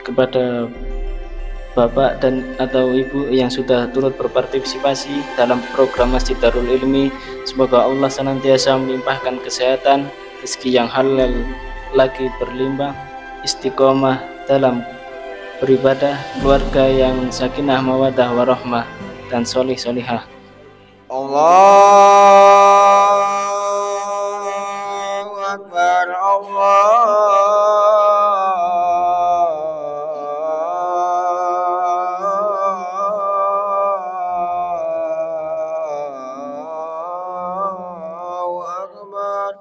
kepada Bapak dan atau Ibu yang sudah turut berpartisipasi dalam program Masjid Darul Ilmi. Semoga Allah senantiasa melimpahkan kesehatan, rezeki yang halal lagi berlimpah, istiqomah dalam beribadah, keluarga yang sakinah mawaddah warahmah dan solih solihah. Allahu Akbar, Allahu Akbar.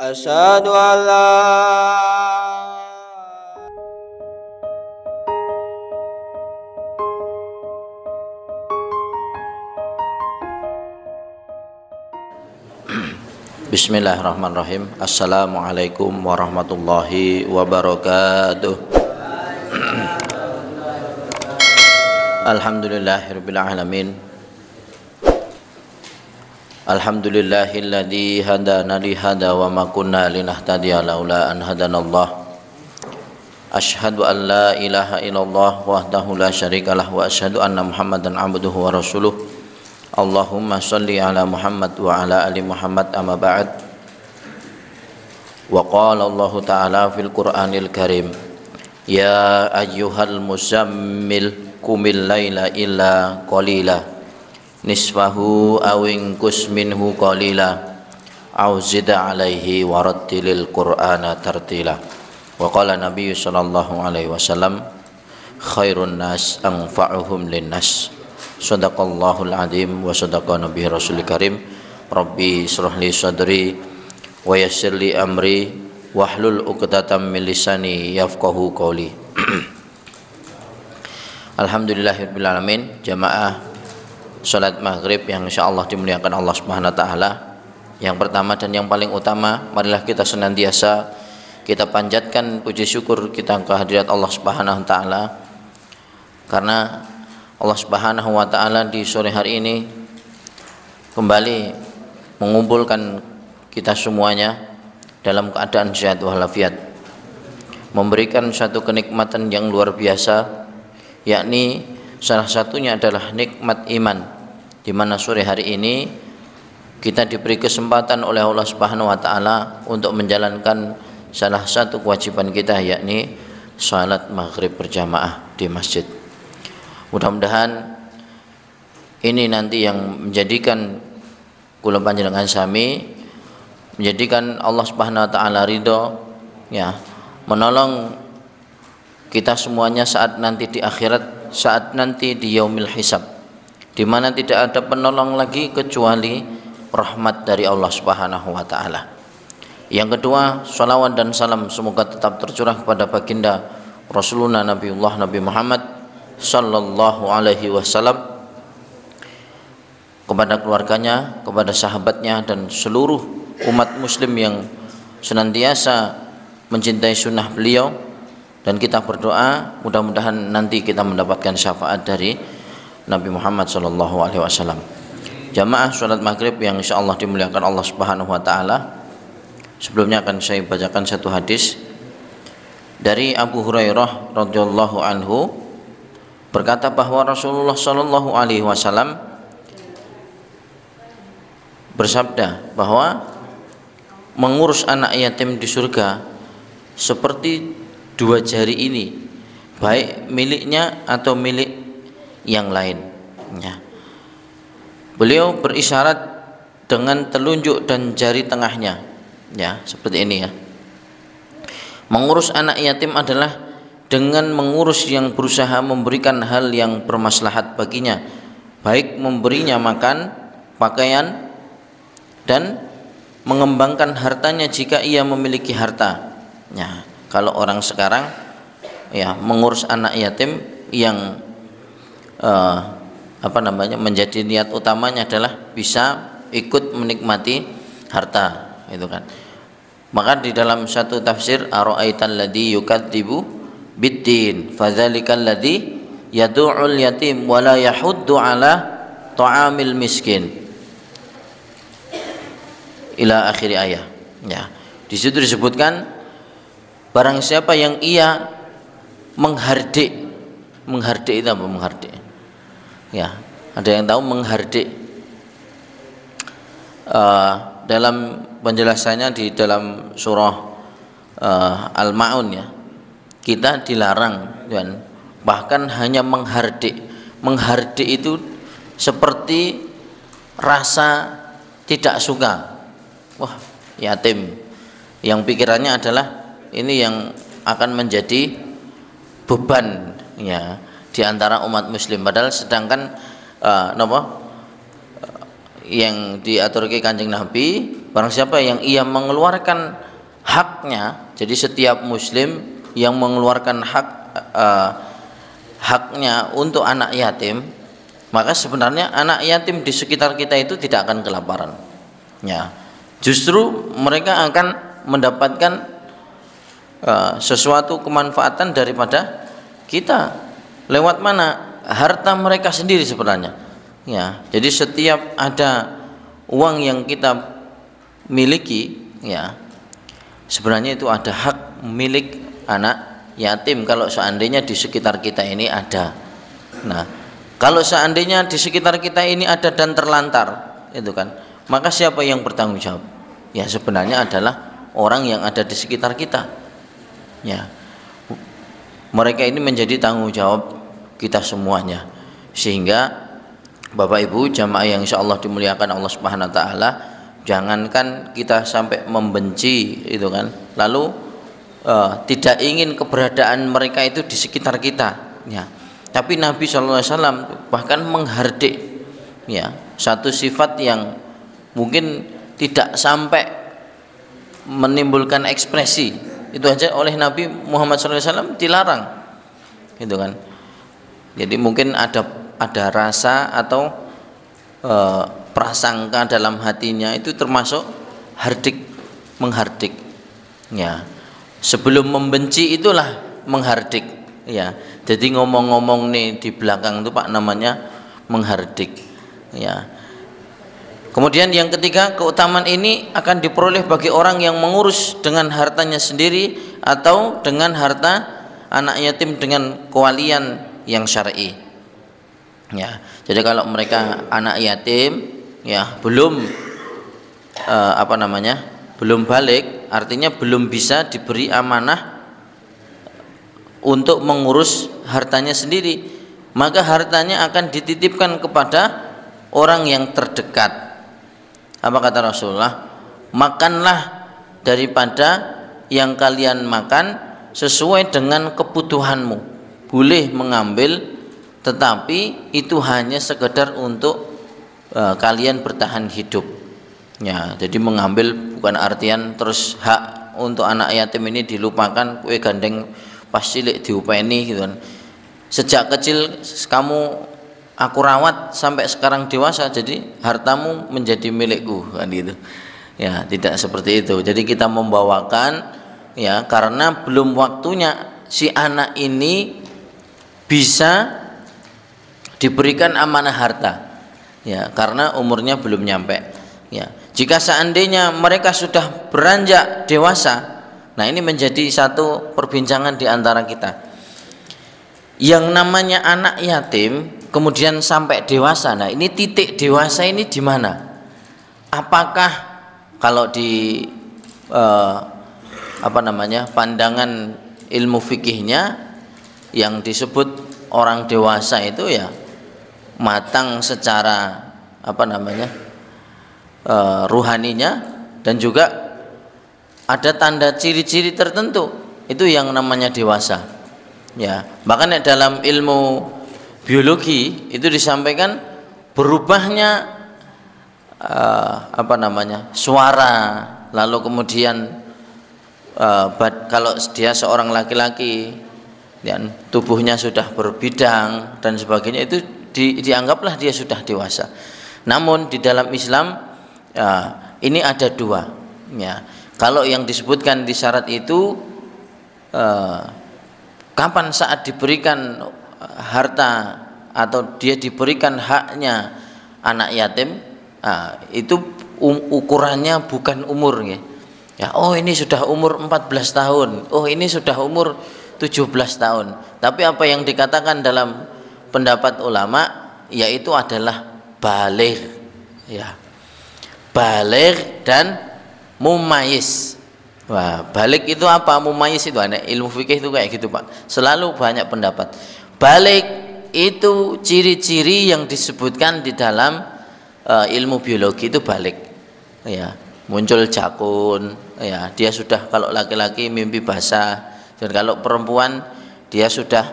Asyhadu an la Bismillahirrahmanirrahim. Assalamualaikum warahmatullahi wabarakatuh. Alhamdulillahirabbil alamin. Alhamdulillahilladzi hadana li hada wa ma kunna linahtadiya laula an hadanallah. Asyhadu an la ilaha illallah wahdahu la syarikalah wa asyhadu anna Muhammadan abduhu wa rasuluh. Allahumma sholli ala Muhammad wa ala ali Muhammad, amma ba'd. Wa qala Allah ta'ala fil Qur'anil Karim, ya ayyuhal muzammil qumil laila illa qalila nisfahu aw inqus minhu qalila aw zid alaihi warattilil Qur'ana tartila. Wa qala Nabi sallallahu alaihi wasallam, khairun nas anfa'uhum linnas. Sadaqallahul azim wa sadaqa nabi rasul karim. Rabbi shrah li sadri wa yassir li amri wahlul 'uqdatam min lisani yafqahu qawli. Alhamdulillahirabbil alamin. Jamaah salat maghrib yang insyaallah dimuliakan Allah Subhanahu wa taala. Yang pertama dan yang paling utama, marilah kita senantiasa kita panjatkan puji syukur kita ke hadirat Allah Subhanahu wa taala, karena Allah Subhanahu wa taala di sore hari ini kembali mengumpulkan kita semuanya dalam keadaan sehat walafiat, memberikan satu kenikmatan yang luar biasa, yakni salah satunya adalah nikmat iman, di mana sore hari ini kita diberi kesempatan oleh Allah Subhanahu wa taala untuk menjalankan salah satu kewajiban kita, yakni salat maghrib berjamaah di masjid. Mudah-mudahan ini nanti yang menjadikan kula panjenengan sami, menjadikan Allah Subhanahu wa taala ridho, ya, menolong kita semuanya saat nanti di akhirat, saat nanti di yaumil hisab, di mana tidak ada penolong lagi kecuali rahmat dari Allah Subhanahu wa taala. Yang kedua, salawat dan salam semoga tetap tercurah kepada baginda Rasulullah Nabiullah Nabi Muhammad sallallahu alaihi wasallam, kepada keluarganya, kepada sahabatnya dan seluruh umat muslim yang senantiasa mencintai sunnah beliau. Dan kita berdoa mudah-mudahan nanti kita mendapatkan syafaat dari Nabi Muhammad sallallahu alaihi wasallam. Jamaah salat maghrib yang insyaallah dimuliakan Allah Subhanahu wa taala, sebelumnya akan saya bacakan satu hadis dari Abu Hurairah radhiyallahu anhu, berkata bahwa Rasulullah sallallahu alaihi wasallam bersabda bahwa mengurus anak yatim di surga seperti dua jari ini, baik miliknya atau milik yang lain, ya. Beliau berisyarat dengan telunjuk dan jari tengahnya, ya, seperti ini, ya. Mengurus anak yatim adalah dengan mengurus yang berusaha memberikan hal yang bermaslahat baginya, baik memberinya makan, pakaian, dan mengembangkan hartanya jika ia memiliki harta. Ya, kalau orang sekarang, ya, mengurus anak yatim yang menjadi niat utamanya adalah bisa ikut menikmati harta, itu kan. Maka di dalam satu tafsir, ara'aital ladzi yukadzibu biddin fadzalikal ladzi yad'ul yatim wa la yahuddu ala ta'amil miskin, ila akhir ayat. Ya, di situ disebutkan barang siapa yang ia menghardik itu apa menghardik? Ya, ada yang tahu menghardik? Dalam penjelasannya di dalam surah Al-Ma'un ya, kita dilarang dan bahkan hanya menghardik. Menghardik itu seperti rasa tidak suka. Wah, yatim, yang pikirannya adalah ini yang akan menjadi beban ya di antara umat muslim, padahal sedangkan yang diatur ke Kanjeng Nabi, barang siapa yang ia mengeluarkan haknya, jadi setiap muslim yang mengeluarkan haknya untuk anak yatim, maka sebenarnya anak yatim di sekitar kita itu tidak akan kelaparan ya, justru mereka akan mendapatkan sesuatu kemanfaatan daripada kita. Lewat mana? Harta mereka sendiri sebenarnya ya. Jadi setiap ada uang yang kita miliki ya, sebenarnya itu ada hak milik anak yatim kalau seandainya di sekitar kita ini ada. Nah, kalau seandainya di sekitar kita ini ada dan terlantar itu kan, maka siapa yang bertanggung jawab? Ya sebenarnya adalah orang yang ada di sekitar kita ya. Mereka ini menjadi tanggung jawab kita semuanya, sehingga Bapak Ibu jamaah yang insya Allah dimuliakan Allah Subhanahu Wa Taala, jangankan kita sampai membenci itu kan, lalu tidak ingin keberadaan mereka itu di sekitar kita ya. Tapi Nabi SAW bahkan menghardik ya, satu sifat yang mungkin tidak sampai menimbulkan ekspresi, itu aja oleh Nabi Muhammad SAW dilarang gitu kan. Jadi mungkin ada rasa atau prasangka dalam hatinya, itu termasuk hardik, menghardik ya. Sebelum membenci itulah menghardik ya. Jadi ngomong-ngomong nih di belakang itu Pak namanya menghardik ya. Kemudian yang ketiga, keutamaan ini akan diperoleh bagi orang yang mengurus dengan hartanya sendiri atau dengan harta anak yatim dengan kewalian yang syar'i ya. Jadi kalau mereka anak yatim ya, belum belum balik, artinya belum bisa diberi amanah untuk mengurus hartanya sendiri, maka hartanya akan dititipkan kepada orang yang terdekat. Apa kata Rasulullah? Makanlah daripada yang kalian makan sesuai dengan kebutuhanmu. Boleh mengambil, tetapi itu hanya sekedar untuk kalian bertahan hidup ya. Jadi mengambil bukan artian terus hak untuk anak yatim ini dilupakan, kue gandeng pas cilik diupeni gitu kan. Sejak kecil kamu aku rawat sampai sekarang dewasa, jadi hartamu menjadi milikku kan gitu ya. Tidak seperti itu. Jadi kita membawakan ya, karena belum waktunya si anak ini bisa diberikan amanah harta ya, karena umurnya belum nyampe ya. Jika seandainya mereka sudah beranjak dewasa, nah ini menjadi satu perbincangan di antara kita. Yang namanya anak yatim kemudian sampai dewasa, nah ini titik dewasa ini di mana? Apakah kalau di pandangan ilmu fikihnya yang disebut orang dewasa itu ya matang secara ruhaninya, dan juga ada tanda ciri-ciri tertentu, itu yang namanya dewasa ya. Bahkan dalam ilmu biologi itu disampaikan berubahnya suara, lalu kemudian kalau dia seorang laki-laki dan tubuhnya sudah berbidang dan sebagainya, itu dianggaplah dia sudah dewasa. Namun di dalam Islam ini ada dua ya. Kalau yang disebutkan di syarat itu kapan saat diberikan harta atau dia diberikan haknya anak yatim, itu ukurannya bukan umur ya. Ya, oh ini sudah umur 14 tahun, oh ini sudah umur 17 tahun. Tapi apa yang dikatakan dalam pendapat ulama yaitu adalah baligh, ya. Baligh dan mumayyiz. Wah, baligh itu apa? Mumayyiz itu aneh. Ilmu fikih itu kayak gitu, Pak. Selalu banyak pendapat. Baligh itu ciri-ciri yang disebutkan di dalam ilmu biologi itu baligh. Ya, muncul jakun, ya, dia sudah, kalau laki-laki mimpi basah, dan kalau perempuan dia sudah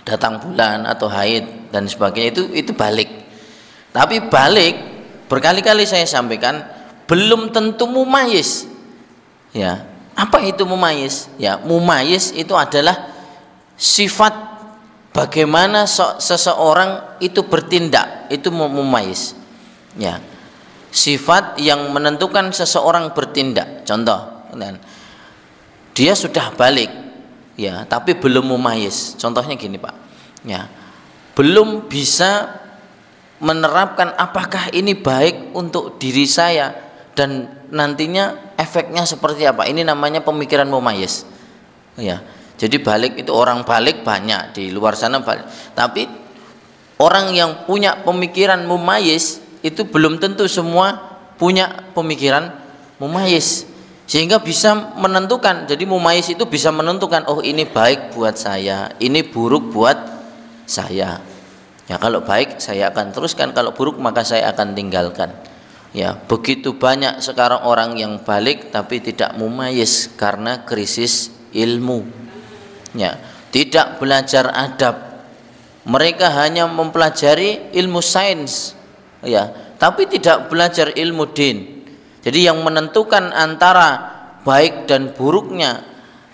datang bulan atau haid dan sebagainya, itu baligh. Tapi baligh berkali-kali saya sampaikan belum tentu mumayyiz. Ya, apa itu mumayyiz? Ya, mumayyiz itu adalah sifat bagaimana seseorang itu bertindak, itu mumayyiz. Ya, sifat yang menentukan seseorang bertindak. Contoh, dia sudah balik, ya, tapi belum mumayyiz. Contohnya gini, Pak. Ya, belum bisa menerapkan apakah ini baik untuk diri saya dan nantinya efeknya seperti apa. Ini namanya pemikiran mumayyiz. Ya, jadi balik itu orang balik banyak di luar sana balik. Tapi orang yang punya pemikiran mumayyiz itu belum tentu semua punya pemikiran mumayyiz, sehingga bisa menentukan. Jadi mumayyiz itu bisa menentukan, oh ini baik buat saya, ini buruk buat saya. Ya, kalau baik saya akan teruskan, kalau buruk maka saya akan tinggalkan. Ya, begitu banyak sekarang orang yang balik tapi tidak mumayyiz karena krisis ilmu. Ya, tidak belajar adab. Mereka hanya mempelajari ilmu sains, ya, tapi tidak belajar ilmu din. Jadi yang menentukan antara baik dan buruknya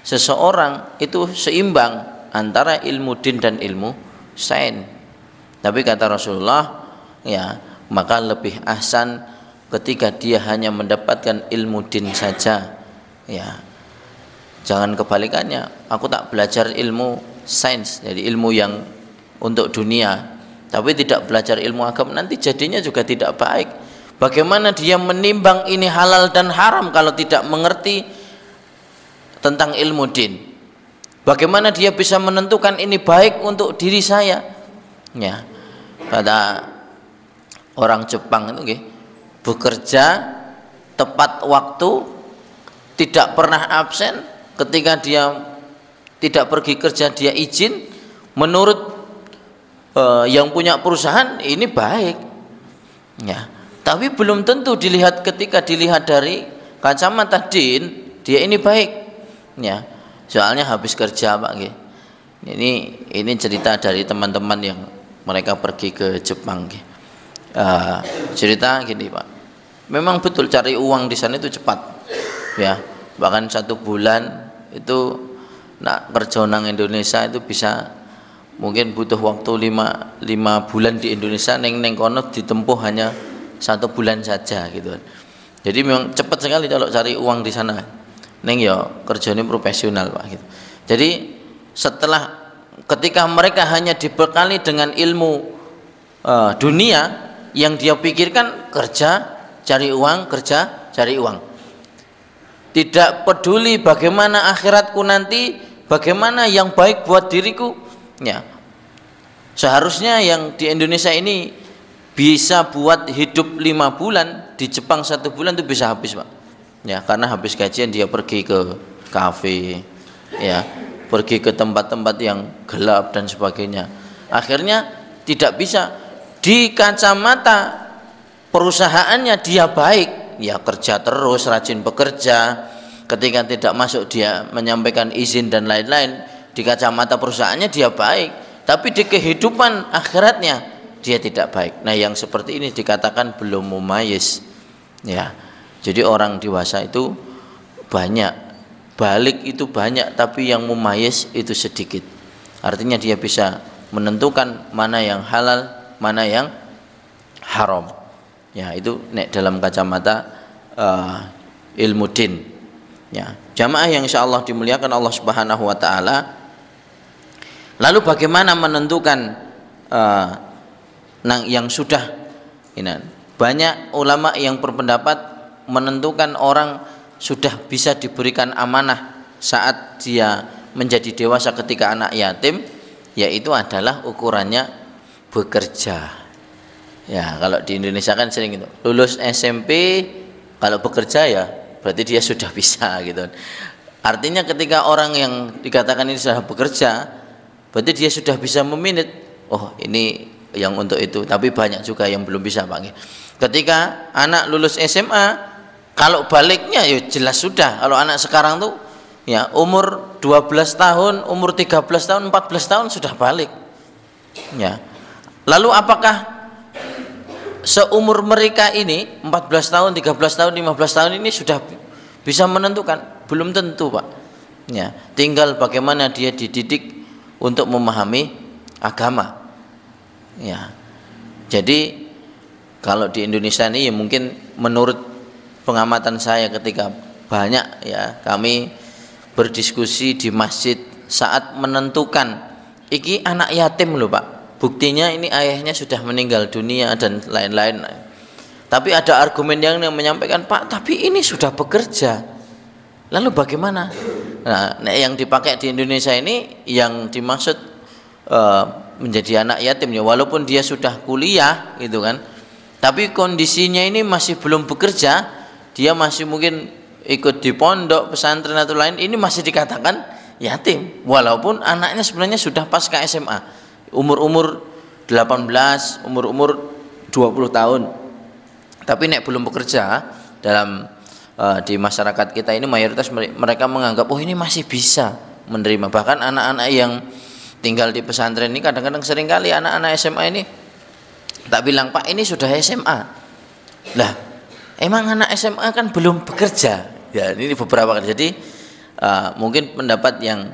seseorang itu seimbang antara ilmu din dan ilmu sains. Tapi kata Rasulullah, ya, maka lebih ahsan ketika dia hanya mendapatkan ilmu din saja. Ya, jangan kebalikannya. Aku tak belajar ilmu sains, jadi ilmu yang untuk dunia, tapi tidak belajar ilmu agama, nanti jadinya juga tidak baik. Bagaimana dia menimbang ini halal dan haram kalau tidak mengerti tentang ilmu din? Bagaimana dia bisa menentukan ini baik untuk diri saya? Ya, kata orang Jepang itu, bekerja tepat waktu, tidak pernah absen. Ketika dia tidak pergi kerja dia izin. Menurut yang punya perusahaan ini baik. Ya, tapi belum tentu dilihat, ketika dilihat dari kacamata din dia ini baik. Ya, soalnya habis kerja, Pak. Ini cerita dari teman-teman yang mereka pergi ke Jepang. Cerita gini, Pak. Memang betul cari uang di sana itu cepat, ya. Bahkan 1 bulan itu nak kerja nang Indonesia itu bisa mungkin butuh waktu 5 bulan di Indonesia, neng kono ditempuh hanya 1 bulan saja gitu. Jadi memang cepat sekali kalau cari uang di sana. Neng ya kerjanya profesional, Pak, gitu. Jadi ketika mereka hanya dibekali dengan ilmu dunia, yang dia pikirkan kerja cari uang, kerja cari uang, tidak peduli bagaimana akhiratku nanti, bagaimana yang baik buat diriku. Ya, seharusnya yang di Indonesia ini bisa buat hidup 5 bulan, di Jepang 1 bulan itu bisa habis, Pak. Ya, karena habis gajian dia pergi ke kafe, ya, pergi ke tempat-tempat yang gelap dan sebagainya. Akhirnya tidak bisa. Di kacamata perusahaannya dia baik, ya kerja terus, rajin bekerja. Ketika tidak masuk dia menyampaikan izin dan lain-lain. Di kacamata perusahaannya dia baik, tapi di kehidupan akhiratnya dia tidak baik. Nah, yang seperti ini dikatakan belum mumayyiz. Ya, jadi orang dewasa itu banyak, balik itu banyak, tapi yang mumayyiz itu sedikit. Artinya dia bisa menentukan mana yang halal, mana yang haram. Ya, itu dalam kacamata ilmu din. Ya, jamaah yang insyaallah dimuliakan Allah Subhanahu wa taala. Lalu bagaimana menentukan yang sudah banyak ulama yang berpendapat menentukan orang sudah bisa diberikan amanah saat dia menjadi dewasa ketika anak yatim, yaitu adalah ukurannya bekerja. Ya, kalau di Indonesia kan sering itu, lulus SMP kalau bekerja ya berarti dia sudah bisa gitu. Artinya ketika orang yang dikatakan ini sudah bekerja, berarti dia sudah bisa meminit, oh ini yang untuk itu. Tapi banyak juga yang belum bisa, Pak. Ketika anak lulus SMA, kalau baliknya ya jelas sudah. Kalau anak sekarang tuh ya umur 12 tahun, umur 13 tahun, 14 tahun sudah balik. Ya. Lalu apakah seumur mereka ini 14 tahun, 13 tahun, 15 tahun ini sudah bisa menentukan? Belum tentu, Pak. Ya, tinggal bagaimana dia dididik untuk memahami agama. Ya. Jadi kalau di Indonesia ini ya mungkin menurut pengamatan saya ketika banyak ya kami berdiskusi di masjid saat menentukan iki anak yatim loh, Pak. Buktinya ini ayahnya sudah meninggal dunia dan lain-lain. Tapi ada argumen yang menyampaikan, Pak, tapi ini sudah bekerja. Lalu bagaimana? Nah, yang dipakai di Indonesia ini yang dimaksud menjadi anak yatim ya, walaupun dia sudah kuliah gitu kan, tapi kondisinya ini masih belum bekerja, dia masih mungkin ikut di pondok, pesantren atau lain, ini masih dikatakan yatim, walaupun anaknya sebenarnya sudah pasca SMA, umur-umur 18, umur-umur 20 tahun, tapi nek belum bekerja. Dalam di masyarakat kita ini mayoritas mereka menganggap oh ini masih bisa menerima. Bahkan anak-anak yang tinggal di pesantren ini kadang-kadang sering kali anak-anak SMA ini tak bilang, Pak ini sudah SMA. Lah emang anak SMA kan belum bekerja ya, ini beberapa kali. Jadi mungkin pendapat yang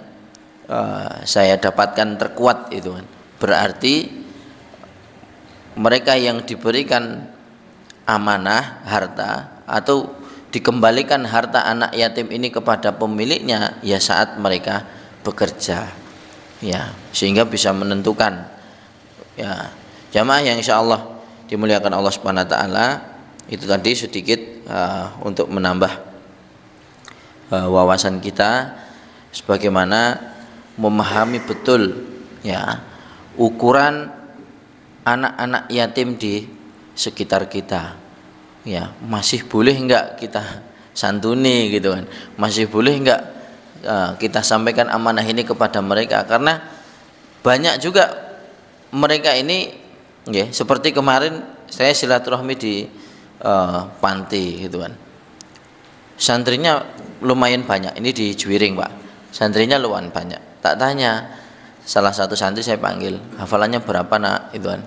saya dapatkan terkuat itu kan, berarti mereka yang diberikan amanah harta atau dikembalikan harta anak yatim ini kepada pemiliknya ya saat mereka bekerja ya, sehingga bisa menentukan ya. Jamaah yang insya Allah dimuliakan Allah Subhanahu Wa Taala, itu tadi sedikit untuk menambah wawasan kita sebagaimana memahami betul ya ukuran anak-anak yatim di sekitar kita. Ya, masih boleh enggak kita santuni gitu kan, masih boleh enggak kita sampaikan amanah ini kepada mereka, karena banyak juga mereka ini ya, seperti kemarin saya silaturahmi di panti gitu kan, santrinya lumayan banyak, ini di Juwiring, Pak, santrinya lumayan banyak. Tak tanya salah satu santri, saya panggil, hafalannya berapa nak, itu kan,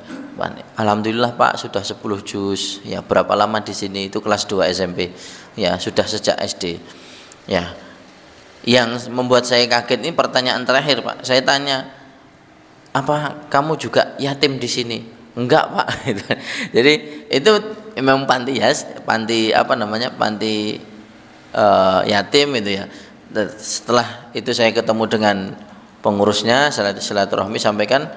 alhamdulillah Pak sudah 10 juz. Ya, berapa lama di sini? Itu kelas 2 SMP. Ya, sudah sejak SD. Ya. Yang membuat saya kaget ini pertanyaan terakhir, Pak. Saya tanya, "Apa kamu juga yatim di sini?" "Enggak, Pak." Jadi itu memang panti ya, panti apa namanya? Panti yatim itu ya. Setelah itu saya ketemu dengan pengurusnya, silaturahmi, sampaikan,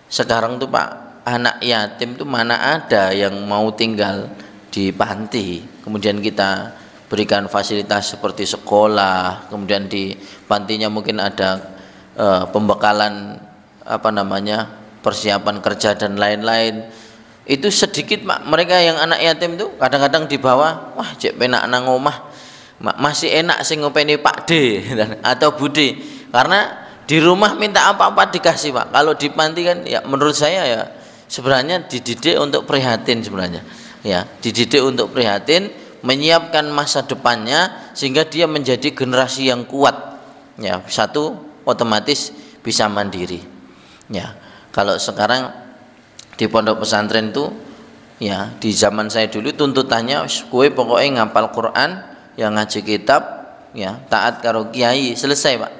sekarang tuh Pak, anak yatim itu mana ada yang mau tinggal di panti, kemudian kita berikan fasilitas seperti sekolah, kemudian di pantinya mungkin ada pembekalan apa namanya, persiapan kerja dan lain-lain. Itu sedikit, Pak. Mereka yang anak yatim itu kadang-kadang di bawah, wah cek penak nang omah, masih enak sing ngopeni Pak D atau Budi, karena di rumah minta apa-apa dikasih, Pak. Kalau di panti kan ya menurut saya ya sebenarnya dididik untuk prihatin sebenarnya. Ya, dididik untuk prihatin, menyiapkan masa depannya sehingga dia menjadi generasi yang kuat. Ya, satu otomatis bisa mandiri. Ya, kalau sekarang di pondok pesantren itu ya, di zaman saya dulu tuntutannya kowe pokoknya ngapal Quran, yang ngaji kitab, ya, taat karo kiai, selesai, Pak.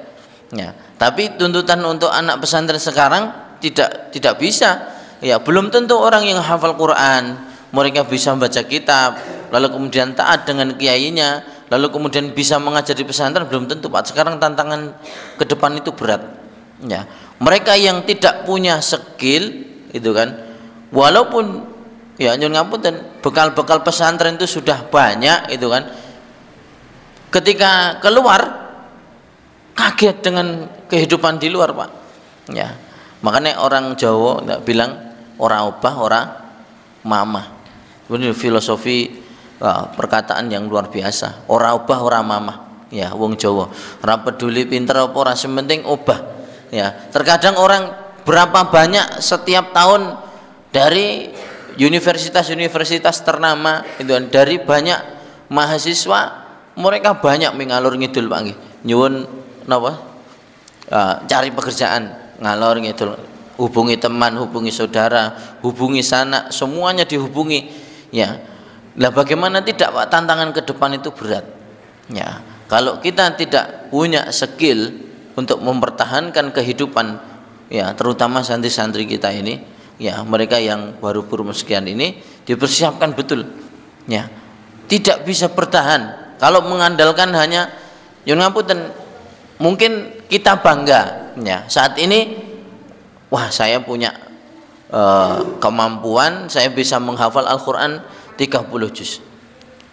Ya, tapi tuntutan untuk anak pesantren sekarang tidak bisa. Ya, belum tentu orang yang hafal Quran, mereka bisa membaca kitab, lalu kemudian taat dengan kiainya, lalu kemudian bisa mengajar di pesantren, belum tentu, Pak. Sekarang tantangan ke depan itu berat. Ya, mereka yang tidak punya skill itu kan, walaupun ya nyun ngapunten bekal-bekal pesantren itu sudah banyak itu kan, ketika keluar kaget dengan kehidupan di luar, Pak. Ya, makanya orang Jawa nggak bilang ora obah, ora mamah. Ini filosofi perkataan yang luar biasa. Ora obah, ora mamah. Ya, wong Jawa. Ora peduli pinter apa ora, sementing obah. Ya, terkadang orang berapa banyak setiap tahun dari universitas-universitas ternama itu, dari banyak mahasiswa, mereka banyak mengalur ngidul, Pak nggih. Nyuwun napa? Cari pekerjaan ngalor ngidul, hubungi teman, hubungi saudara, hubungi sanak, semuanya dihubungi. Ya, lah bagaimana tidak, Pak? Tantangan ke depan itu berat. Ya, kalau kita tidak punya skill untuk mempertahankan kehidupan, ya terutama santri-santri kita ini, ya mereka yang baru bermeskian ini dipersiapkan betul. Ya, tidak bisa bertahan kalau mengandalkan hanya yun ngapunten. Mungkin kita bangga, ya saat ini, wah saya punya kemampuan, saya bisa menghafal Al-Quran 30 juz.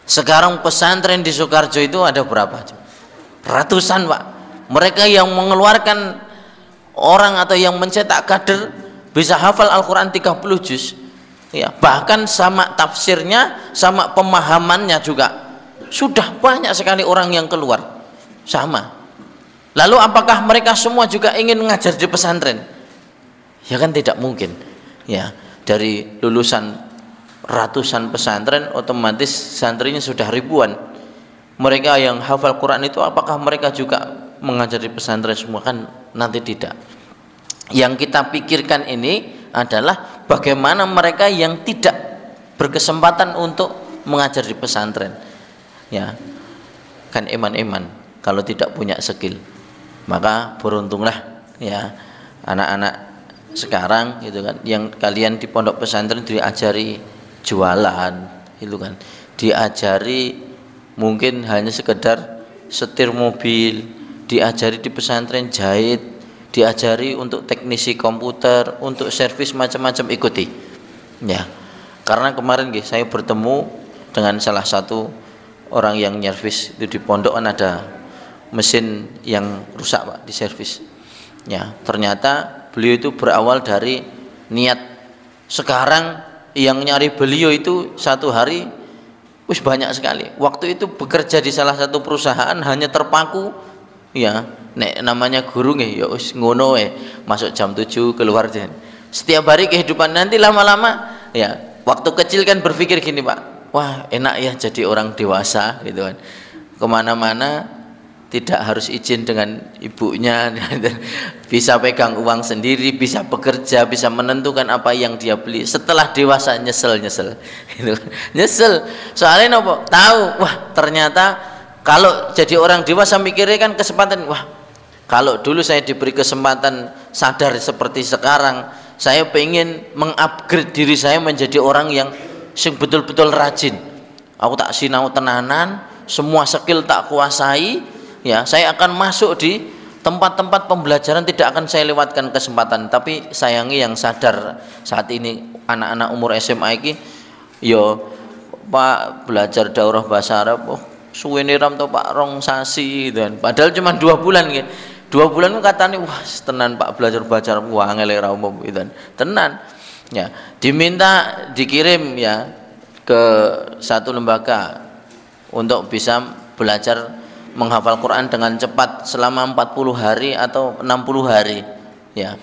Sekarang pesantren di Sukoharjo itu ada berapa? Ratusan, Pak. Mereka yang mengeluarkan orang atau yang mencetak kader bisa hafal Al-Quran 30 juz. Ya, bahkan sama tafsirnya, sama pemahamannya juga sudah banyak sekali orang yang keluar. Sama. Lalu apakah mereka semua juga ingin mengajar di pesantren? Ya kan tidak mungkin. Ya, dari lulusan ratusan pesantren otomatis santrinya sudah ribuan. Mereka yang hafal Quran itu apakah mereka juga mengajar di pesantren semua? Kan nanti tidak. Yang kita pikirkan ini adalah bagaimana mereka yang tidak berkesempatan untuk mengajar di pesantren. Ya, kan eman-eman kalau tidak punya skill. Maka beruntunglah ya anak-anak sekarang gitu kan, yang kalian di pondok pesantren diajari jualan itu kan, diajari mungkin hanya sekedar setir mobil, diajari di pesantren jahit, diajari untuk teknisi komputer, untuk servis macam-macam, ikuti ya. Karena kemarin saya bertemu dengan salah satu orang yang nyervis itu di pondokan, ada mesin yang rusak, Pak, di servis. Ya, ternyata beliau itu berawal dari niat. Sekarang yang nyari beliau itu satu hari wis banyak sekali. Waktu itu bekerja di salah satu perusahaan hanya terpaku ya, nek namanya guru nggih ya wis ngono masuk jam 7 keluar jam. Setiap hari kehidupan, nanti lama-lama ya, waktu kecil kan berpikir gini, Pak, wah enak ya jadi orang dewasa gitu kan. Kemana-mana tidak harus izin dengan ibunya, bisa pegang uang sendiri, bisa bekerja, bisa menentukan apa yang dia beli. Setelah dewasa nyesel, nyesel. Soalnya nopo? Tahu, wah ternyata kalau jadi orang dewasa mikirnya kan kesempatan. Wah, kalau dulu saya diberi kesempatan sadar seperti sekarang, saya pengen mengupgrade diri saya menjadi orang yang betul-betul rajin. Aku tak sinau tenanan, semua skill tak kuasai. Ya, saya akan masuk di tempat-tempat pembelajaran, tidak akan saya lewatkan kesempatan. Tapi sayangi yang sadar saat ini anak-anak umur SMA ini, yo Pak belajar daurah bahasa Arab, oh suwene ram to Pak rong sasi dan padahal cuma 2 bulan gitu. 2 bulan katanya wah tenan Pak belajar bahasa Arab, wah angel ra umum gitu. Tenan. Ya, diminta dikirim ya ke satu lembaga untuk bisa belajar menghafal Quran dengan cepat selama 40 hari atau 60 hari ya.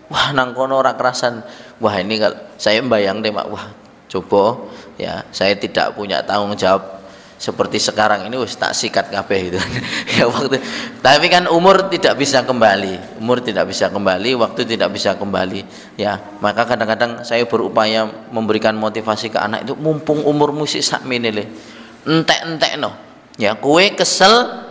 Wah nang kono ora kerasan. Wah ini kalau saya bayang deh, Pak, wah coba ya, saya tidak punya tanggung jawab seperti sekarang ini wis tak sikat kabeh itu. Ya waktu, tapi kan umur tidak bisa kembali, waktu tidak bisa kembali ya. Maka kadang-kadang saya berupaya memberikan motivasi ke anak itu, mumpung umurmu sik sakmene le, entek-entek no ya, kue kesel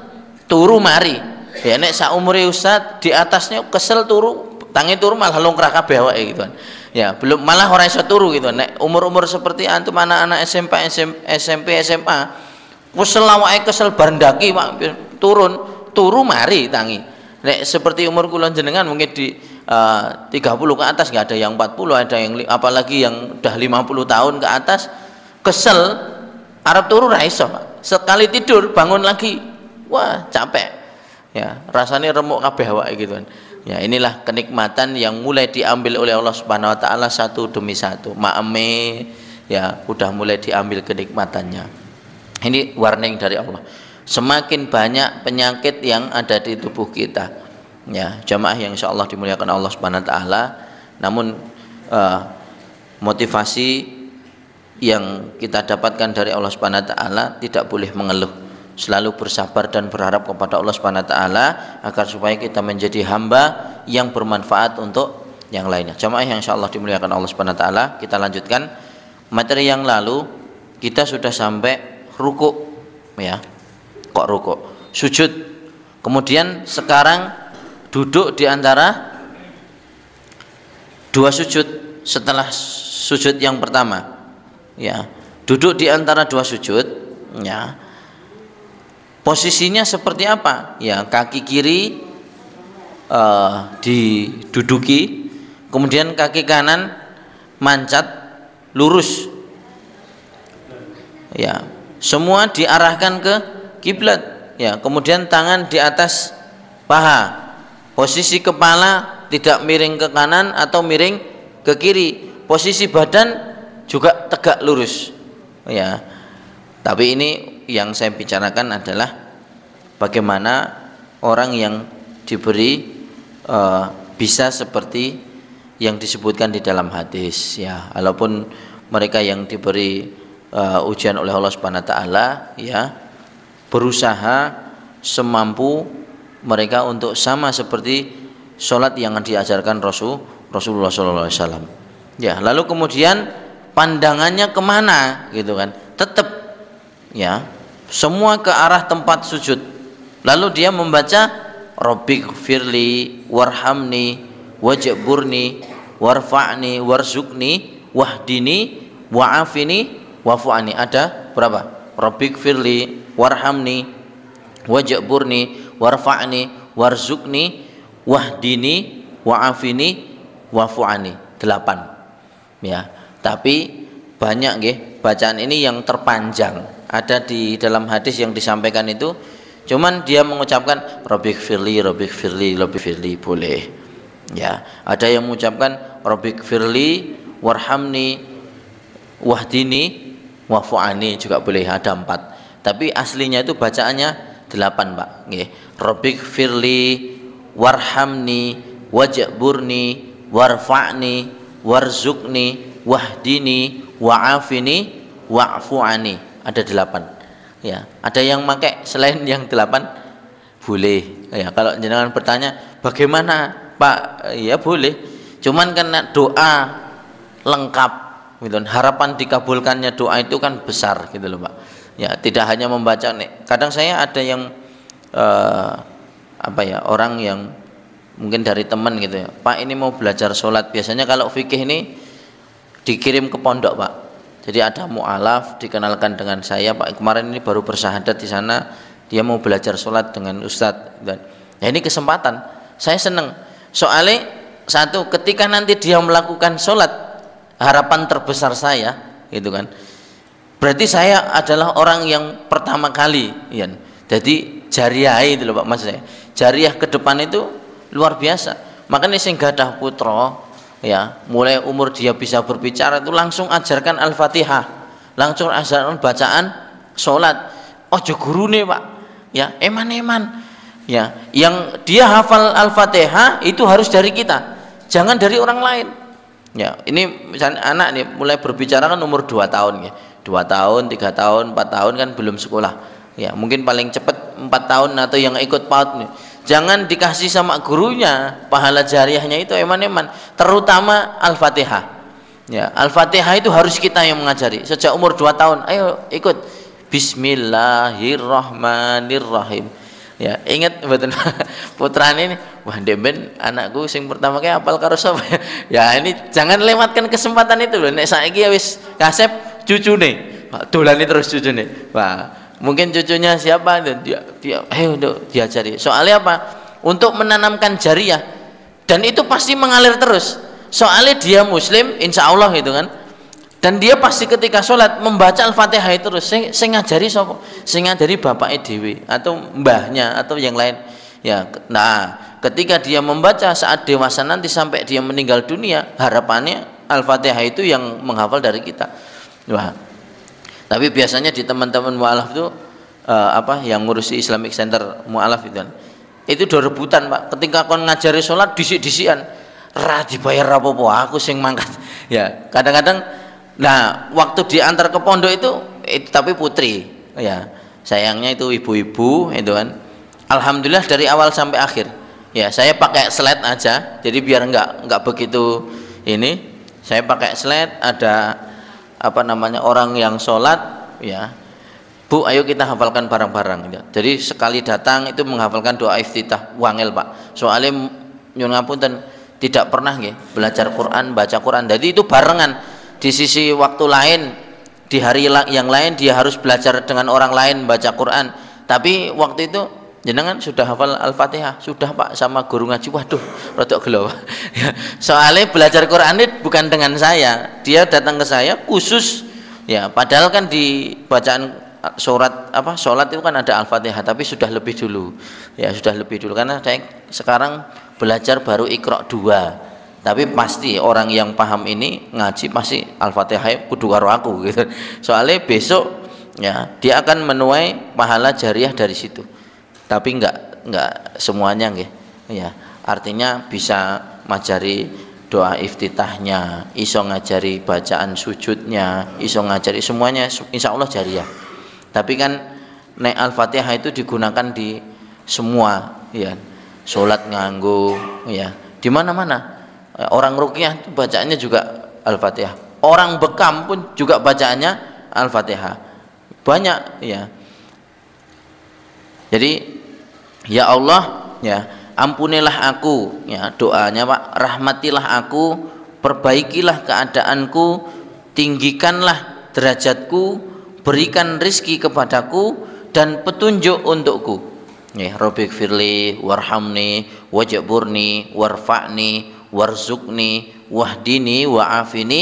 turu mari ya, nek sak umure ustad di atasnya kesel turu tangi turu malah longkrah kabeh awake gitu kan ya, belum malah orang iso turu gitu. Nek umur-umur seperti antum anak-anak SMP SMA kesel awake, kesel barendaki Pak, turu mari tangi. Nek seperti umur kula jenengan mungkin di 30 ke atas, nggak ada yang 40, ada yang apalagi yang udah 50 tahun ke atas kesel arep turu ra iso, Pak. Sekali tidur bangun lagi wah capek ya, rasanya remuk kabeh awake gitu kan. Ya inilah kenikmatan yang mulai diambil oleh Allah Subhanahu wa taala satu demi satu. Maame ya udah mulai diambil kenikmatannya. Ini warning dari Allah. Semakin banyak penyakit yang ada di tubuh kita. Ya, jamaah yang insyaallah dimuliakan Allah Subhanahu wa taala. Namun motivasi yang kita dapatkan dari Allah Subhanahu wa taala tidak boleh mengeluh. Selalu bersabar dan berharap kepada Allah Subhanahu wa taala agar supaya kita menjadi hamba yang bermanfaat untuk yang lainnya. Jamaah yang insyaallah dimuliakan Allah Subhanahu wa taala, kita lanjutkan materi yang lalu. Kita sudah sampai ruku ya. Kok ruku? Sujud. Kemudian sekarang duduk di antara dua sujud setelah sujud yang pertama. Ya, duduk di antara dua sujud ya. Posisinya seperti apa? Ya, kaki kiri diduduki, kemudian kaki kanan mancat lurus. Ya, semua diarahkan ke kiblat. Ya, kemudian tangan di atas paha. Posisi kepala tidak miring ke kanan atau miring ke kiri. Posisi badan juga tegak lurus. Ya. Tapi ini yang saya bicarakan adalah bagaimana orang yang diberi bisa seperti yang disebutkan di dalam hadis ya, walaupun mereka yang diberi ujian oleh Allah Subhanahu wa taala ya berusaha semampu mereka untuk sama seperti sholat yang diajarkan Rasulullah SAW ya. Lalu kemudian pandangannya kemana gitu kan, tetap ya semua ke arah tempat sujud. Lalu dia membaca Rabbighfirli warhamni wajburni warfa'ni warzuqni wahdini wa'afini wa'fu'ani. Ada berapa? Rabbighfirli warhamni wajburni warfa'ni warzuqni wahdini wa'afini wa'fu'ani. 8 ya. Tapi banyak nggih bacaan ini yang terpanjang. Ada di dalam hadis yang disampaikan itu cuman dia mengucapkan Rabbighfirli Rabbighfirli Rabbighfirli boleh ya. Ada yang mengucapkan Rabbighfirli warhamni wahdini wa'fu'ani juga boleh, ada 4. Tapi aslinya itu bacaannya 8 Pak nggih. Rabbighfirli warhamni wajburni warfa'ni warzuqni wahdini wa'afini wa'fu'ani. Ada 8 ya. Ada yang pakai selain yang 8 boleh ya. Kalau jenengan bertanya bagaimana Pak, ya boleh, cuman karena doa lengkap gitu, harapan dikabulkannya doa itu kan besar gitu loh Pak ya. Tidak hanya membaca nih, kadang saya ada yang orang yang mungkin dari teman gitu ya, Pak ini mau belajar sholat. Biasanya kalau fikih ini dikirim ke pondok Pak. Jadi ada mu'alaf dikenalkan dengan saya, Pak kemarin ini baru bersyahadat di sana, dia mau belajar sholat dengan ustadz. Dan ya ini kesempatan, saya seneng. Soalnya satu, ketika nanti dia melakukan sholat, harapan terbesar saya, gitu kan. Berarti saya adalah orang yang pertama kali, ya. Jadi jariah itu loh Pak maksud saya. Jariah ke depan itu luar biasa. Makanya sing gadah putra. Ya, mulai umur dia bisa berbicara itu langsung ajarkan Al-Fatihah, langsung ajarkan bacaan sholat. Ojo gurune Pak, ya eman-eman, ya yang dia hafal Al-Fatihah itu harus dari kita, jangan dari orang lain. Ya, ini misalnya anak nih mulai berbicara kan umur 2 tahun ya, 2 tahun, 3 tahun, 4 tahun kan belum sekolah. Ya, mungkin paling cepat 4 tahun atau yang ikut PAUD nih. Jangan dikasih sama gurunya, pahala jariahnya itu eman-eman, terutama Al-Fatihah. Ya, Al-Fatihah itu harus kita yang mengajari sejak umur 2 tahun. Ayo ikut Bismillahirrahmanirrahim. Ya, ingat betul putrane ini, wah demben anakku sing pertama kayak apal karo sapa. Ya, ini jangan lewatkan kesempatan itu loh. Nek saiki wis kasep cucune, dolani terus cucune. Wah, mungkin cucunya siapa dia ayo diajari. Soalnya apa? Untuk menanamkan jariah, dan itu pasti mengalir terus. Soalnya dia muslim insya Allah gitu kan, Dan dia pasti ketika sholat membaca Al-Fatihah itu terus. Saya ngajari sapa? Saya ngajari bapaknya dewi atau mbahnya atau yang lain. Ya, nah ketika dia membaca saat dewasa nanti sampai dia meninggal dunia, harapannya Al-Fatihah itu yang menghafal dari kita. Wah. Tapi biasanya di teman-teman mualaf itu yang ngurusi Islamic Center mualaf itu do rebutan, Pak. Ketika kon ngajari sholat disik-disikan, ra dibayar apa-apa, aku sing mangkat. Ya, kadang-kadang nah waktu diantar ke pondok itu tapi putri, ya sayangnya itu ibu-ibu itu kan. Alhamdulillah dari awal sampai akhir ya saya pakai slide aja, jadi biar nggak begitu ini. Saya pakai slide, ada orang yang sholat, ya Bu ayo kita hafalkan bareng-bareng ya. Jadi sekali datang itu menghafalkan doa iftitah, wangel Pak, soalnya nyun ngapunten tidak pernah nggih belajar Quran, baca Quran, jadi itu barengan. Di sisi waktu lain, di hari yang lain dia harus belajar dengan orang lain baca Quran, tapi waktu itu jenengan sudah hafal Al-Fatihah, sudah Pak, sama guru ngaji. Waduh, rodok gelo. Soalnya belajar Quran itu bukan dengan saya, dia datang ke saya khusus ya, padahal kan di bacaan sholat itu kan ada Al-Fatihah, tapi sudah lebih dulu ya, sudah lebih dulu karena saya sekarang belajar baru Iqra 2. Tapi pasti orang yang paham ini ngaji pasti Al-Fatihah kudu karo aku gitu. Soalnya besok ya dia akan menuai pahala jariah dari situ. Tapi enggak semuanya nggih. Ya, artinya bisa ngajari doa iftitahnya, iso ngajari bacaan sujudnya, iso ngajari semuanya, insya Allah jariah. Tapi kan nek Al-Fatihah itu digunakan di semua ya. Salat nganggo ya, di mana-mana. Orang ruqyah itu bacaannya juga Al-Fatihah. Orang bekam pun juga bacaannya Al-Fatihah. Banyak ya. Jadi ya Allah ya, ampunilah aku ya, doanya Pak, rahmatilah aku, perbaikilah keadaanku, tinggikanlah derajatku, berikan rizki kepadaku dan petunjuk untukku. Ya, Rabbik firli warhamni wajburni warfa'ni warzuqni wahdini wa'afini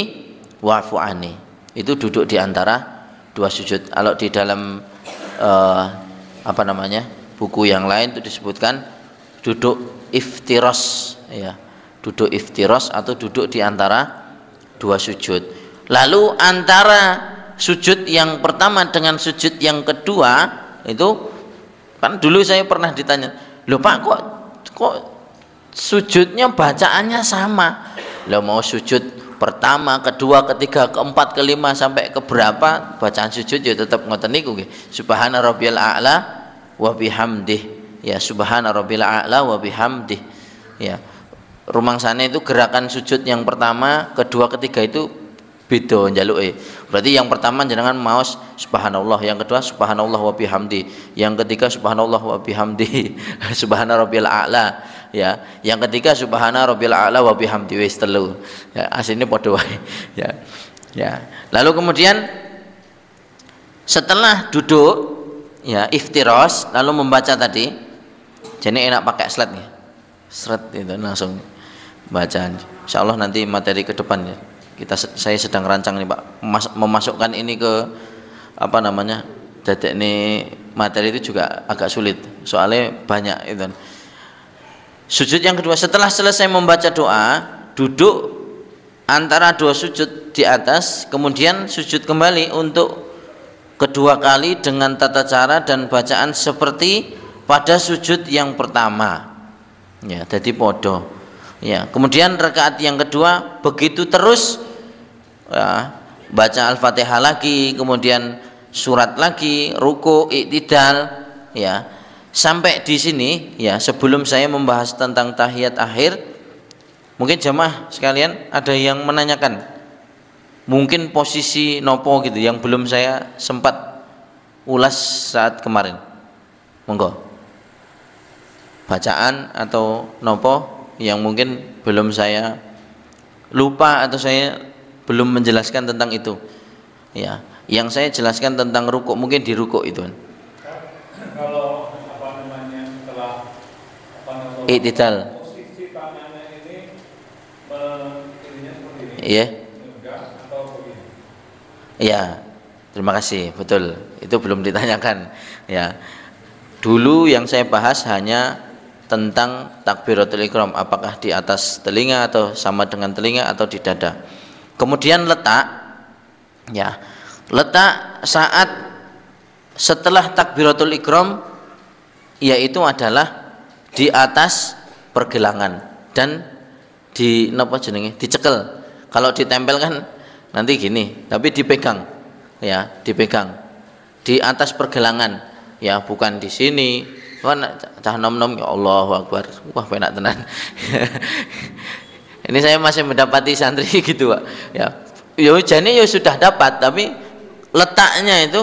wa'fu'ani. Itu duduk di antara dua sujud. Kalau di dalam buku yang lain itu disebutkan duduk iftiros ya, duduk iftiros atau duduk di antara dua sujud. Lalu antara sujud yang pertama dengan sujud yang kedua itu kan dulu saya pernah ditanya, loh Pak kok sujudnya bacaannya sama, lo mau sujud pertama, kedua, ketiga, keempat, kelima sampai ke berapa bacaan sujud ya tetap ngoten niku nggih. Subhana rabbiyal a'la wa bihamdih ya, subhana rabbiyal a'la wa bihamdih ya. Rumangsane itu gerakan sujud yang pertama, kedua, ketiga itu beda njaluke. Berarti yang pertama jenengan maos subhanallah, yang kedua subhanallah wa bihamdi, yang ketiga subhanallah wa bihamdi subhana rabbiyal a'la ya, yang ketiga subhana rabbil a'la wa bihamdi wis telu ya, asline padha wae ya. Ya, lalu kemudian setelah duduk ya iftiros lalu membaca tadi, jadi enak pakai slide nih, slide itu langsung bacaan. Insyaallah nanti materi ke depan ya, saya sedang rancang nih Pak, memasukkan ini ke dadek ini materi itu juga agak sulit soalnya banyak itu. Sujud yang kedua, setelah selesai membaca doa, duduk antara dua sujud di atas, kemudian sujud kembali untuk kedua kali dengan tata cara dan bacaan seperti pada sujud yang pertama. Ya, jadi podo. Ya, kemudian rakaat yang kedua begitu terus ya, baca Al-Fatihah lagi, kemudian surat lagi, ruku, i'tidal ya. Sampai di sini ya, sebelum saya membahas tentang tahiyat akhir, mungkin jamaah sekalian ada yang menanyakan mungkin posisi nopo gitu yang belum saya sempat ulas saat kemarin. Monggo, bacaan atau nopo yang mungkin belum saya lupa atau saya belum menjelaskan tentang itu ya. Yang saya jelaskan tentang rukuk mungkin di rukuk itu kalau i'tidal. Posisi tangannya ini ininya seperti ini. Iya. Enggak atau begini. Iya, terima kasih, betul. Itu belum ditanyakan. Ya, dulu yang saya bahas hanya tentang takbiratul ihram, apakah di atas telinga atau sama dengan telinga atau di dada. Kemudian letak, ya, letak saat setelah takbiratul ihram, yaitu adalah di atas pergelangan dan di napa jenenge, dicekel. Kalau ditempel kan nanti gini, tapi dipegang, ya, dipegang di atas pergelangan, ya, bukan di sini. Kan cah nom-nom, ya Allahu Akbar, wah penak tenan. Ini saya masih mendapati santri gitu, Pak. Ya, yo jane yo sudah dapat, tapi letaknya itu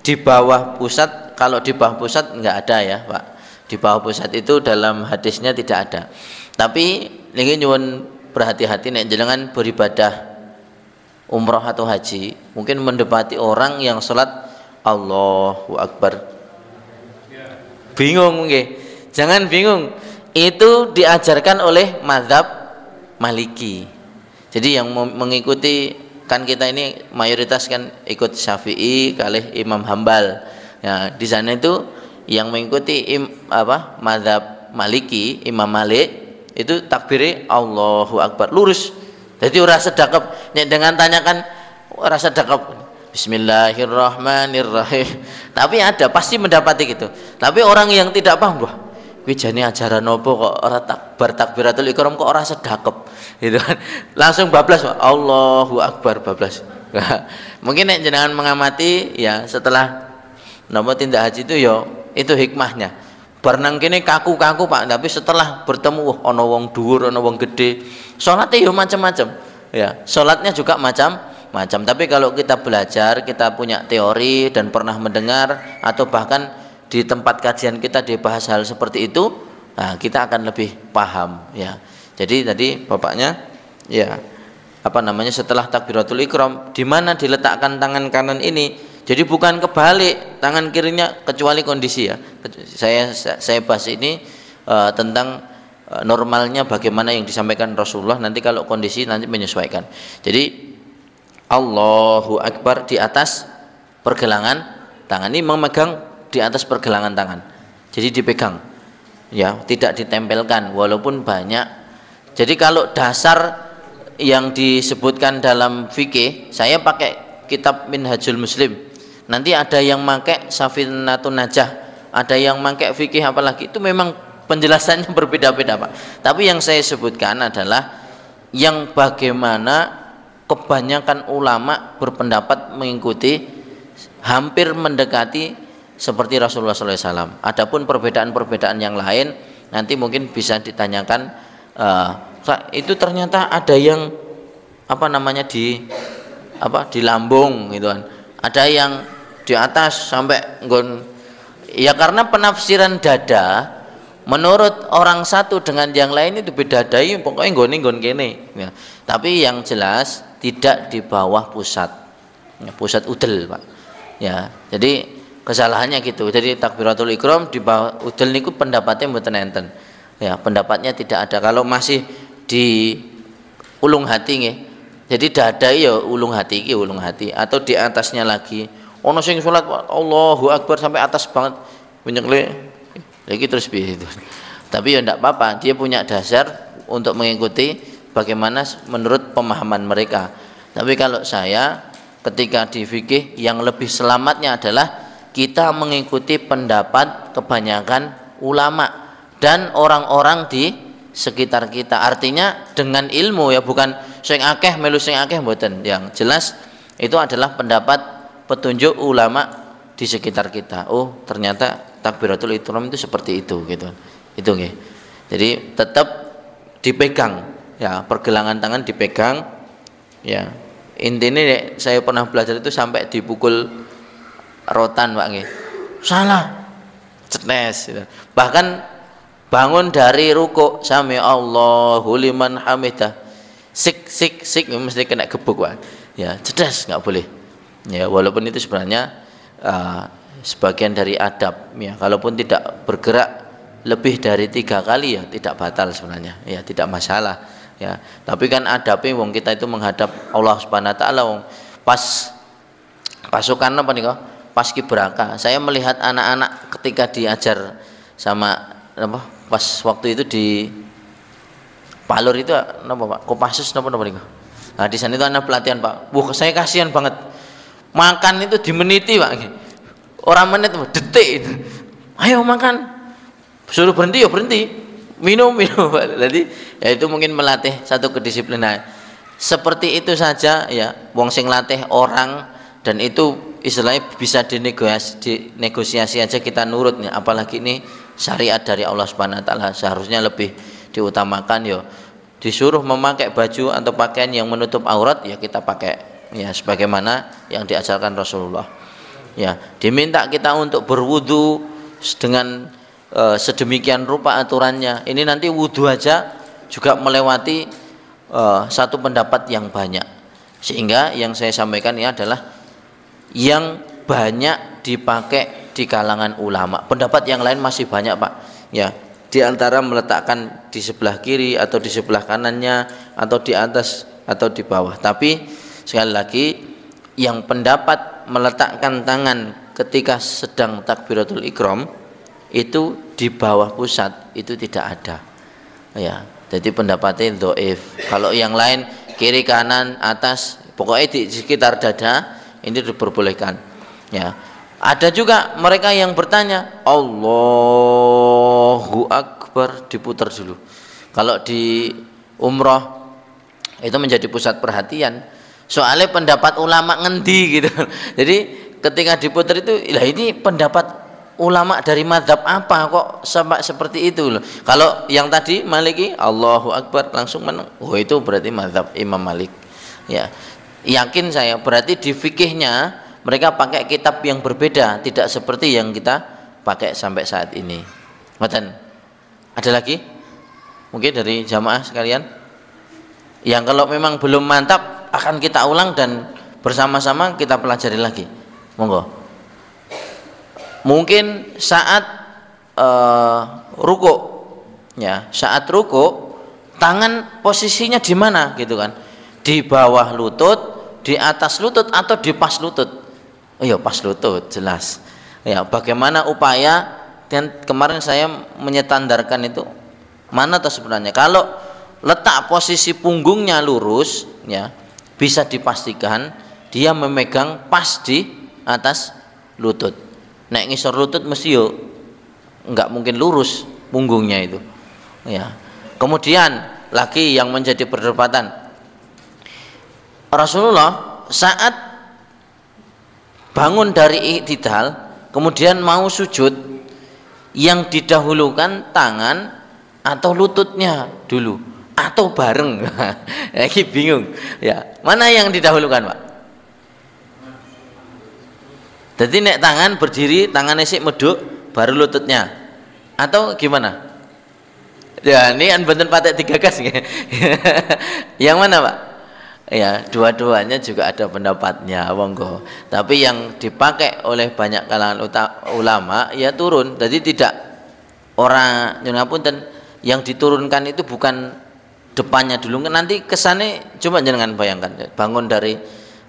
di bawah pusat. Kalau di bawah pusat enggak ada ya, Pak. Di bawah pusat itu dalam hadisnya tidak ada. Tapi ini nyuwun berhati-hati nek jenengan beribadah umroh atau haji, mungkin mendapati orang yang sholat Allahu Akbar bingung, jangan bingung, itu diajarkan oleh mazhab Maliki. Jadi yang mengikuti, kan kita ini mayoritas kan ikut Syafi'i kalih Imam Hambal. Ya, di sana itu yang mengikuti mazhab Maliki, Imam Malik, itu takbiri Allahu Akbar lurus. Jadi ora sedekap, nek dengan tanyakan ora sedekap Bismillahirrahmanirrahim. Tapi ada, pasti mendapati gitu. Tapi orang yang tidak paham, wah, kuwi jane ajaran opo kok ora takbiratul ihram kok ora sedekap. Gitu kan. Langsung bablas, Allahu Akbar, bablas. Mungkin nek jenengan mengamati ya setelah napa tindak haji itu ya itu hikmahnya. Bar nang kene kaku-kaku Pak, tapi setelah bertemu wah ana wong dhuwur, ana wong gede. Salatnya ya macam-macam. Ya, salatnya juga macam-macam. Tapi kalau kita belajar, kita punya teori dan pernah mendengar atau bahkan di tempat kajian kita dibahas hal seperti itu, nah, kita akan lebih paham ya. Jadi tadi bapaknya ya setelah takbiratul ihram di mana diletakkan tangan kanan ini. Jadi bukan kebalik tangan kirinya kecuali kondisi ya. Saya bahas ini tentang normalnya bagaimana yang disampaikan Rasulullah, nanti kalau kondisi nanti menyesuaikan. Jadi Allahu Akbar di atas pergelangan tangan, ini memegang di atas pergelangan tangan, jadi dipegang ya, tidak ditempelkan walaupun banyak. Jadi kalau dasar yang disebutkan dalam fikih, saya pakai kitab Minhajul Muslim, nanti ada yang pakai Safinatun Najah, ada yang pakai fikih apalagi, itu memang penjelasannya berbeda-beda Pak. Tapi yang saya sebutkan adalah yang bagaimana kebanyakan ulama berpendapat mengikuti, hampir mendekati seperti Rasulullah SAW. Adapun perbedaan-perbedaan yang lain nanti mungkin bisa ditanyakan. Itu ternyata ada yang di lambung gitu kan, ada yang di atas sampai nggon. Ya karena penafsiran dada menurut orang satu dengan yang lain itu beda dai, pokoknya nggon kene ya. Tapi yang jelas tidak di bawah pusat udel Pak ya. Jadi kesalahannya gitu. Jadi takbiratul ihram di bawah udel niku pendapatnya mboten enten ya, pendapatnya tidak ada. Kalau masih di ulung hati nggih, jadi dada ya ulung hati iki, ulung hati, atau di atasnya lagi ono sing salat Allahu Akbar sampai atas banget menyekle lagi terus piye itu. Tapi ya enggak apa-apa, dia punya dasar untuk mengikuti bagaimana menurut pemahaman mereka. Tapi kalau saya ketika di fikih, yang lebih selamatnya adalah kita mengikuti pendapat kebanyakan ulama dan orang-orang di sekitar kita. Artinya dengan ilmu ya, bukan sing akeh melu sing akeh mboten. Yang jelas itu adalah pendapat petunjuk ulama di sekitar kita. Oh, ternyata takbiratul ihram itu seperti itu gitu. Itu nggih. Jadi tetap dipegang ya, pergelangan tangan dipegang ya. Intinya saya pernah belajar itu sampai dipukul rotan Pak nggih. Salah. Cetes gitu. Bahkan bangun dari ruku sami Allahu liman hamidah. Sik mesti kena gebuk Pak. Ya, cedas nggak boleh. Ya, walaupun itu sebenarnya sebagian dari adab ya. Kalaupun tidak bergerak lebih dari 3 kali ya tidak batal sebenarnya. Ya, tidak masalah. Ya, tapi kan adabnya wong kita itu menghadap Allah Subhanahu wa taala, wong pas pasukan apa nih kok? Paskibraka. Saya melihat anak-anak ketika diajar sama apa? Pas waktu itu di Palur itu apa Pak? Kopassus apa nih kok? Nah di sana itu anak pelatihan Pak. Wah saya kasihan banget. Makan itu dimeniti Pak. Orang menit detik itu. Ayo makan. Suruh berhenti ya berhenti. Minum Pak. Jadi ya itu mungkin melatih satu kedisiplinan. Seperti itu saja ya. Wong sing latih orang dan itu istilahnya bisa dinegosiasi aja kita nurutnya. Apalagi ini syariat dari Allah Subhanahu wa taala, seharusnya lebih diutamakan ya. Disuruh memakai baju atau pakaian yang menutup aurat ya kita pakai ya sebagaimana yang diajarkan Rasulullah. Ya, diminta kita untuk berwudu dengan sedemikian rupa aturannya. Ini nanti wudu aja juga melewati satu pendapat yang banyak. Sehingga yang saya sampaikan ini adalah yang banyak dipakai di kalangan ulama. Pendapat yang lain masih banyak Pak. Ya, di antara meletakkan di sebelah kiri atau di sebelah kanannya atau di atas atau di bawah. Tapi sekali lagi yang pendapat meletakkan tangan ketika sedang takbiratul ikram itu di bawah pusat itu tidak ada. Ya, jadi pendapatnya dhaif. Kalau yang lain kiri kanan atas pokoknya di sekitar dada ini diperbolehkan. Ya. Ada juga mereka yang bertanya Allahu Akbar diputar dulu. Kalau di umroh itu menjadi pusat perhatian. Soalnya pendapat ulama ngendi gitu. Jadi ketika diputar itu, lah ini pendapat ulama dari mazhab apa kok sampai seperti itu loh. Kalau yang tadi Maliki Allahu Akbar langsung menang. Oh itu berarti mazhab Imam Malik. Ya. Yakin saya berarti di fikihnya mereka pakai kitab yang berbeda, tidak seperti yang kita pakai sampai saat ini. Ngoten. Ada lagi? Mungkin dari jamaah sekalian yang kalau memang belum mantap akan kita ulang dan bersama-sama kita pelajari lagi. Monggo. Mungkin saat ruku, ya, saat ruku tangan posisinya di mana gitu kan? Di bawah lutut, di atas lutut atau di pas lutut? Oh ya pas lutut jelas. Ya bagaimana upaya dan kemarin saya menyetandarkan itu mana tuh sebenarnya kalau letak posisi punggungnya lurus ya bisa dipastikan dia memegang pas di atas lutut. Nek ngisor lutut mesti yo enggak mungkin lurus punggungnya itu. Ya. Kemudian lagi yang menjadi perdebatan Rasulullah saat bangun dari i'tidal kemudian mau sujud yang didahulukan tangan atau lututnya dulu atau bareng. Lagi bingung ya mana yang didahulukan Pak. Jadi nek tangan berdiri tangannya sik meduk baru lututnya atau gimana ya ini kan benten patek digagas. Yang mana Pak? Ya dua-duanya juga ada pendapatnya monggo. Tapi yang dipakai oleh banyak kalangan ulama ya turun. Jadi tidak orang nyunapunten yang diturunkan itu bukan depannya dulu. Nanti kesannya coba jangan bayangkan bangun dari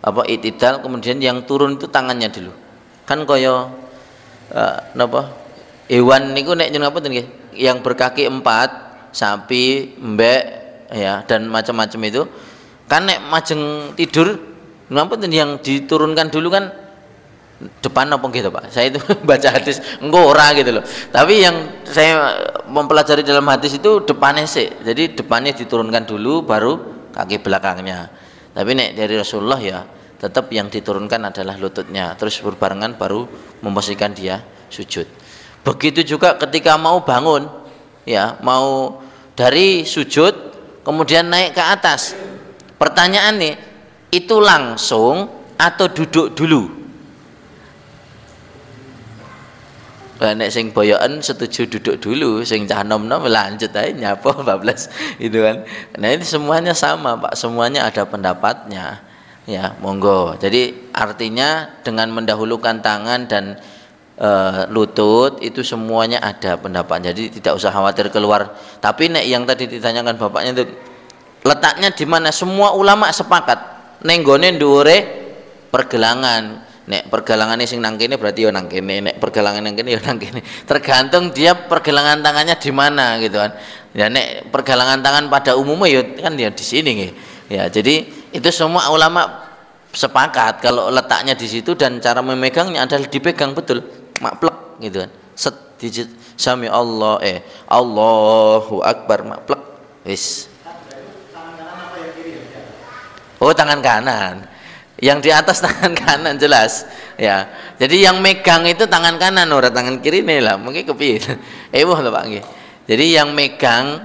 apa i'tidal kemudian yang turun itu tangannya dulu. Kan koyo napa hewan niku nek nyunapunten nggih yang berkaki 4 sapi, mbek ya dan macam-macam itu kan nek majeng tidur ngapunten yang diturunkan dulu kan depan apa gitu Pak. Saya itu baca hadis engko ora gitu loh. Tapi yang saya mempelajari dalam hadis itu depannya sih. Jadi depannya diturunkan dulu baru kaki belakangnya. Tapi nek dari Rasulullah ya tetap yang diturunkan adalah lututnya. Terus berbarengan baru memposisikan dia sujud. Begitu juga ketika mau bangun ya, mau dari sujud kemudian naik ke atas. Pertanyaan nih, itu langsung atau duduk dulu? Nek sing boyokan setuju duduk dulu, sing cah nom-nom lanjut aja nyapo bablas itu kan. Nah ini semuanya sama Pak, semuanya ada pendapatnya. Ya, monggo. Jadi artinya dengan mendahulukan tangan dan lutut itu semuanya ada pendapat. Jadi tidak usah khawatir keluar. Tapi nek yang tadi ditanyakan bapaknya itu letaknya di mana? Semua ulama sepakat nenggone dhuwure pergelangan. Nek pergelangane sing nang kene berarti yo nang kene, nek pergelangan nang kene yo nang kene. Tergantung dia pergelangan tangannya di mana gitu kan. Ya nek pergelangan tangan pada umumnya yo kan dia di sini nggih. Ya, jadi itu semua ulama sepakat kalau letaknya di situ dan cara memegangnya adalah dipegang betul, makplek gitu kan. Set digit sami Allah Allahu Akbar makplek wis. Oh, tangan kanan. Yang di atas tangan kanan jelas ya. Jadi yang megang itu tangan kanan, ora tangan kiri nih lah. Mungkin kepiye? Wah lho Pak nggih. Jadi yang megang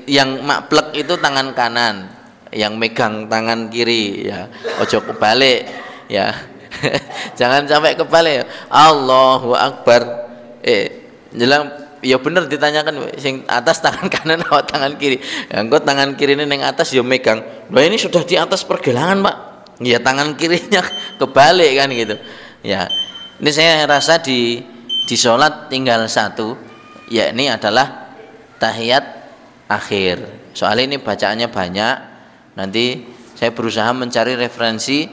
yang makplek itu tangan kanan, yang megang tangan kiri ya. Ojo kebalik ya. Jangan sampai kebalik. Allahu Akbar. Jelang ya bener ditanyakan sing atas tangan kanan atau tangan kiri. Ya, engko tangan kiri ini yang atas ya megang. Loh ini sudah di atas pergelangan, Pak. Ya tangan kirinya kebalik kan gitu ya. Ini saya rasa di sholat tinggal satu, yakni adalah tahiyat akhir. Soalnya ini bacaannya banyak, nanti saya berusaha mencari referensi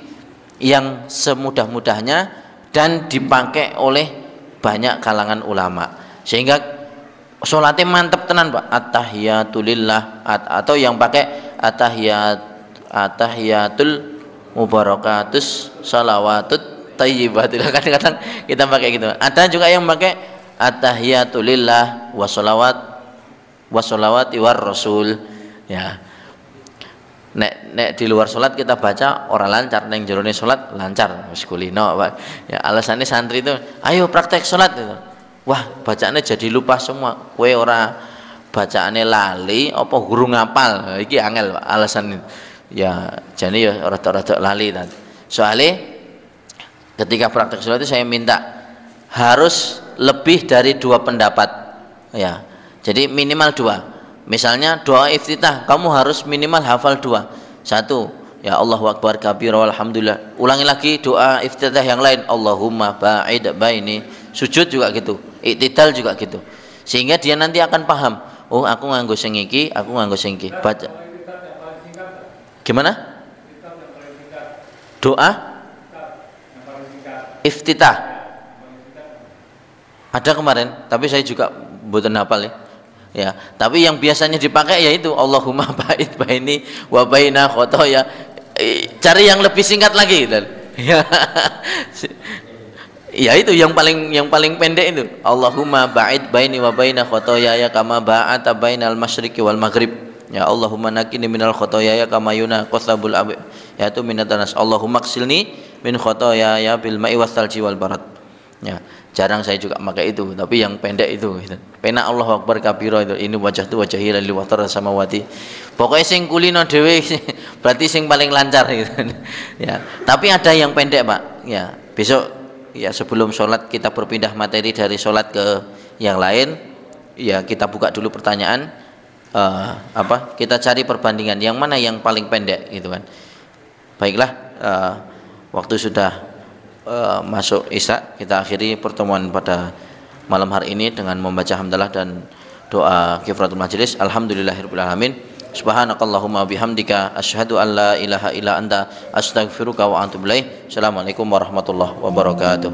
yang semudah-mudahnya dan dipakai oleh banyak kalangan ulama sehingga sholatnya mantep tenan Pak. At-tahiyatulillah atau yang pakai at-tahiyatul mubarakatus salawatut thayyibatul, kadang-kadang kita pakai gitu. Ada juga yang pakai at-tahiyatulillah wassalawati war rasul ya. Nek di luar sholat kita baca orang lancar, neng jerone sholat lancar wis kulino Pak. Ya alasannya santri itu ayo praktek sholat itu. Wah bacaannya jadi lupa semua, kowe ora bacaannya lali apa guru ngapal, iki angel Pak alasan itu. Ya jadi ya rada-rada lali tadi. Soalnya ketika praktek sholat itu saya minta harus lebih dari 2 pendapat ya. Jadi minimal 2. Misalnya doa iftitah kamu harus minimal hafal 2. 1 ya Allahu Akbar kabira walhamdulillah. Ulangi lagi doa iftitah yang lain, Allahumma ba'id baini. Sujud juga gitu, iktidal juga gitu. Sehingga dia nanti akan paham, oh aku nganggo sing iki, aku nganggo sing iki. Baca gimana? Doa iftitah ada kemarin, tapi saya juga mboten hafal ya. Ya, tapi yang biasanya dipakai yaitu Allahumma ba'id baini wa baina khotoya. Cari yang lebih singkat lagi dan ya itu yang paling pendek itu Allahumma ba'id baini wa baina khotoya ya kama ba'ata bainal masyriqi wal maghrib. Ya Allahumma nakini minal khotoyaya kama yuna qasabul abi ya itu minatanas Allahumma ksilni min khotoyaya bil ma'i wassalji wal barat. Ya jarang saya juga pakai itu, tapi yang pendek itu gitu. Penak Allahu Akbar kabira itu, ini wajah tu wajahi lil watar samawati. Pokoknya sing kulino dhewe berarti sing paling lancar gitu. Ya tapi ada yang pendek Pak ya. Besok ya sebelum sholat kita berpindah materi dari sholat ke yang lain ya, kita buka dulu pertanyaan. Kita cari perbandingan yang mana yang paling pendek gitu kan. Baiklah, waktu sudah masuk isya, kita akhiri pertemuan pada malam hari ini dengan membaca hamdalah dan doa kifaratul majelis. Alhamdulillahirabbil alamin. Subhanakallahumma bihamdika asyhadu an la ilaha illa anta astaghfiruka wa atubu ilaik. Assalamualaikum warahmatullahi wabarakatuh.